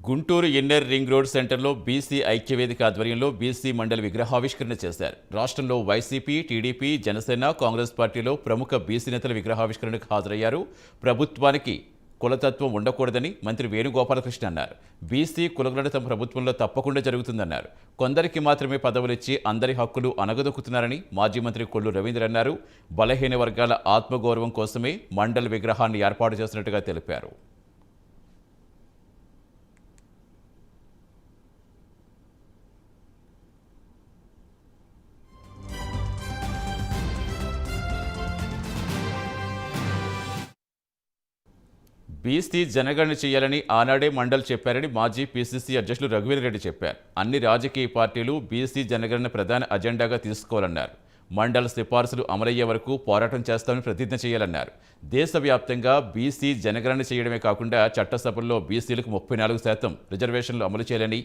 Guntur inner ring road సెంటర్లో BC ఐక్యవేదిక ఆధ్వర్యంలో BC మండలి విగ్రహావిష్కరణ చేశారు. రాష్ట్రంలో వైసీపీ, టీడీపీ, జనసేన, కాంగ్రెస్ పార్టీలో ప్రముఖ బీసీ నేతల విగ్రహావిష్కరణకు హాజరయ్యారు. ప్రభుత్వానికి కులతత్వం ఉండకూడదని మంత్రి వేణుగోపాలకృష్ణ అన్నారు. బీసీ కులగణన తమ ప్రభుత్వంలో తప్పకుండా జరుగుతుందన్నారు. కొందరికి మాత్రమే పదవులిచ్చి అందరి హక్కులు అనగదొక్కుతున్నారని మాజీ మంత్రి కొల్లు రవీంద్ర అన్నారు. బలహీన వర్గాల ఆత్మగౌరవం కోసమే మండలి విగ్రహాన్ని ఏర్పాటు చేసినట్టుగా తెలిపారు. బీసీ జనగణన చేయాలని ఆనాడే మండలి చెప్పారని మాజీ పీసీసీ అధ్యక్షులు రఘువీర్ రెడ్డి చెప్పారు. అన్ని రాజకీయ పార్టీలు బీసీ జనగణన ప్రధాన అజెండాగా తీసుకోవాలన్నారు. మండలి సిఫార్సులు అమలయ్యే వరకు పోరాటం చేస్తామని ప్రతిజ్ఞ చేయాలన్నారు. దేశవ్యాప్తంగా బీసీ జనగణన చేయడమే కాకుండా చట్టసభల్లో బీసీలకు 34% రిజర్వేషన్లు అమలు చేయాలని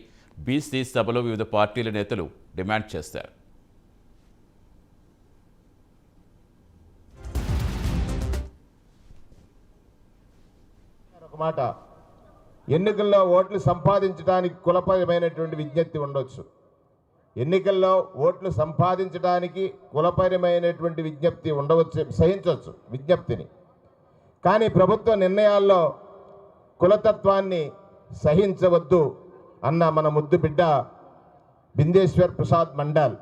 బీసీ సభలో వివిధ పార్టీల నేతలు డిమాండ్ చేశారు. మాట ఎన్నికల్లో ఓట్లు సంపాదించడానికి కులపరమైనటువంటి విజ్ఞప్తి ఉండొచ్చు. ఎన్నికల్లో ఓట్లు సంపాదించడానికి కులపరమైనటువంటి విజ్ఞప్తి ఉండవచ్చు, సహించవచ్చు విజ్ఞప్తిని. కానీ ప్రభుత్వ నిర్ణయాల్లో కులతత్వాన్ని సహించవద్దు అన్న మన ముద్దు బిడ్డ బిందేశ్వర్ ప్రసాద్ మండల్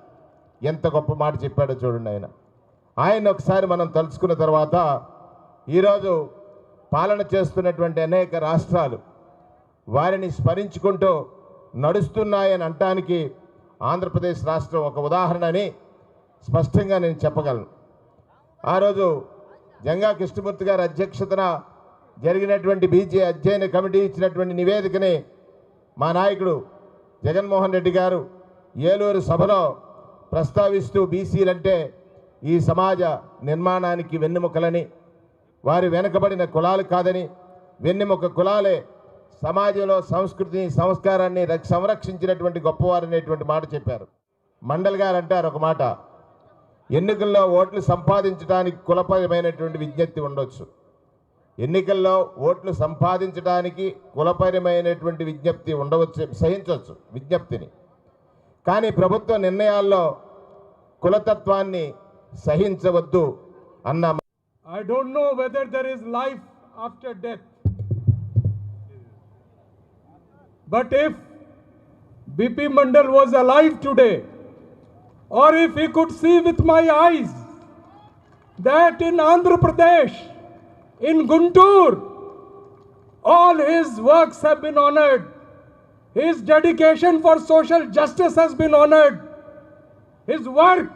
ఎంత గొప్ప మాట చెప్పాడో చూడండి. ఆయన ఒకసారి మనం తలుచుకున్న తర్వాత ఈరోజు పాలన చేస్తున్నటువంటి అనేక రాష్ట్రాలు వారిని స్మరించుకుంటూ నడుస్తున్నాయని అనటానికి ఆంధ్రప్రదేశ్ రాష్ట్రం ఒక ఉదాహరణ అని స్పష్టంగా నేను చెప్పగలను. ఆ రోజు జంగా కృష్ణమూర్తి గారి అధ్యక్షతన జరిగినటువంటి బీజే అధ్యయన కమిటీ ఇచ్చినటువంటి నివేదికని మా నాయకుడు జగన్మోహన్ రెడ్డి గారు ఏలూరు సభలో ప్రస్తావిస్తూ బీసీలంటే ఈ సమాజ నిర్మాణానికి వెన్నెముకలని, వారి వెనుకబడిన కులాలు కాదని, వెన్నెముక కులాలే సమాజంలో సంస్కృతిని, సంస్కారాన్ని సంరక్షించినటువంటి గొప్పవారు అనేటువంటి మాట చెప్పారు. మండల్ గారు అంటారు ఒక మాట, ఎన్నికల్లో ఓట్లు సంపాదించడానికి కులపరమైనటువంటి విజ్ఞప్తి ఉండొచ్చు. ఎన్నికల్లో ఓట్లు సంపాదించడానికి కులపరమైనటువంటి విజ్ఞప్తి ఉండవచ్చు, సహించవచ్చు విజ్ఞప్తిని. కానీ ప్రభుత్వ నిర్ణయాల్లో కులతత్వాన్ని సహించవద్దు అన్న I don't know whether there is life after death. But if BP Mandal was alive today, or if he could see with my eyes that in Andhra Pradesh, in Guntur, all his works have been honored, his dedication for social justice has been honored, his work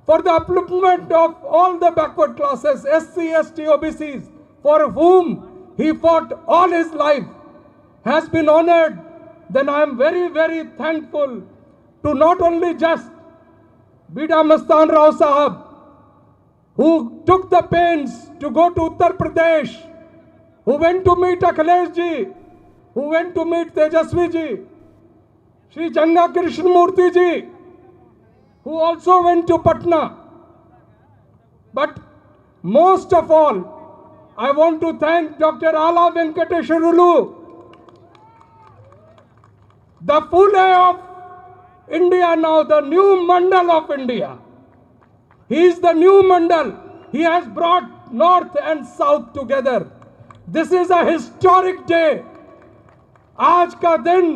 for the upliftment of all the backward classes, SC, ST, OBCs, for whom he fought all his life, has been honored, then I am very, very thankful to not only just Bida Mastan Rao Sahab, who took the pains to go to Uttar Pradesh, who went to meet Akhilesh ji, who went to meet Tejasvi ji, Shri Janga Krishnamurti ji, who also went to Patna. But most of all, I want to thank Dr. Ala Venkateswarulu, the Phule of India now, the new Mandal of India. He is the new Mandal. He has brought North and South together. This is a historic day. आज का दिन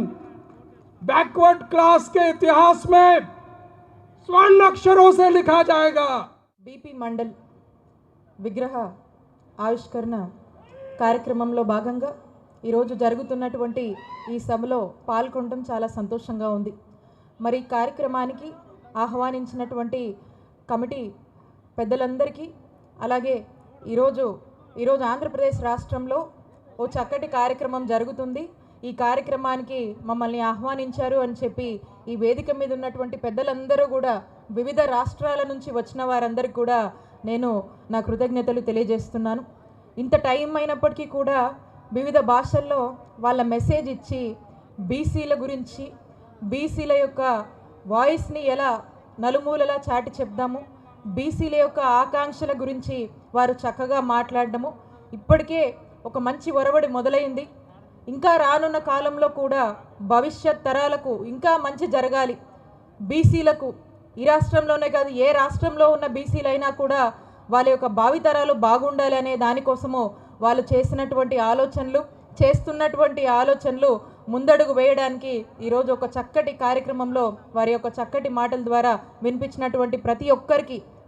backward class के इतिहास में स्वर्ण अक्षरों से लिखा जाएगा. बीपी मंडल విగ్రహ ఆవిష్కరణ కార్యక్రమంలో భాగంగా ఈరోజు జరుగుతున్నటువంటి ఈ సభలో పాల్గొనడం చాలా సంతోషంగా ఉంది. మరి ఈ కార్యక్రమానికి ఆహ్వానించినటువంటి కమిటీ పెద్దలందరికీ, అలాగే ఈరోజు ఆంధ్రప్రదేశ్ రాష్ట్రంలో ఓ చక్కటి కార్యక్రమం జరుగుతుంది, ఈ కార్యక్రమానికి మమ్మల్ని ఆహ్వానించారు అని చెప్పి ఈ వేదిక మీద ఉన్నటువంటి పెద్దలందరూ కూడా, వివిధ రాష్ట్రాల నుంచి వచ్చిన వారందరికీ కూడా నేను నా కృతజ్ఞతలు తెలియజేస్తున్నాను. ఇంత టైం అయినప్పటికీ కూడా వివిధ భాషల్లో వాళ్ళ మెసేజ్ ఇచ్చి బీసీల గురించి, బీసీల యొక్క వాయిస్ని ఎలా నలుమూలలా చాటి చెప్దాము, బీసీల యొక్క ఆకాంక్షల గురించి వారు చక్కగా మాట్లాడడము, ఇప్పటికే ఒక మంచి ఒరవడి మొదలైంది. ఇంకా రానున్న కాలంలో కూడా భవిష్యత్ తరాలకు ఇంకా మంచి జరగాలి, బీసీలకు ఈ రాష్ట్రంలోనే కాదు ఏ రాష్ట్రంలో ఉన్న బీసీలైనా కూడా వాళ్ళ యొక్క భావితరాలు బాగుండాలి అనే దానికోసము వాళ్ళు చేస్తున్నటువంటి ఆలోచనలు ముందడుగు వేయడానికి ఈరోజు ఒక చక్కటి కార్యక్రమంలో వారి యొక్క చక్కటి మాటల ద్వారా వినిపించినటువంటి ప్రతి ఒక్కరికి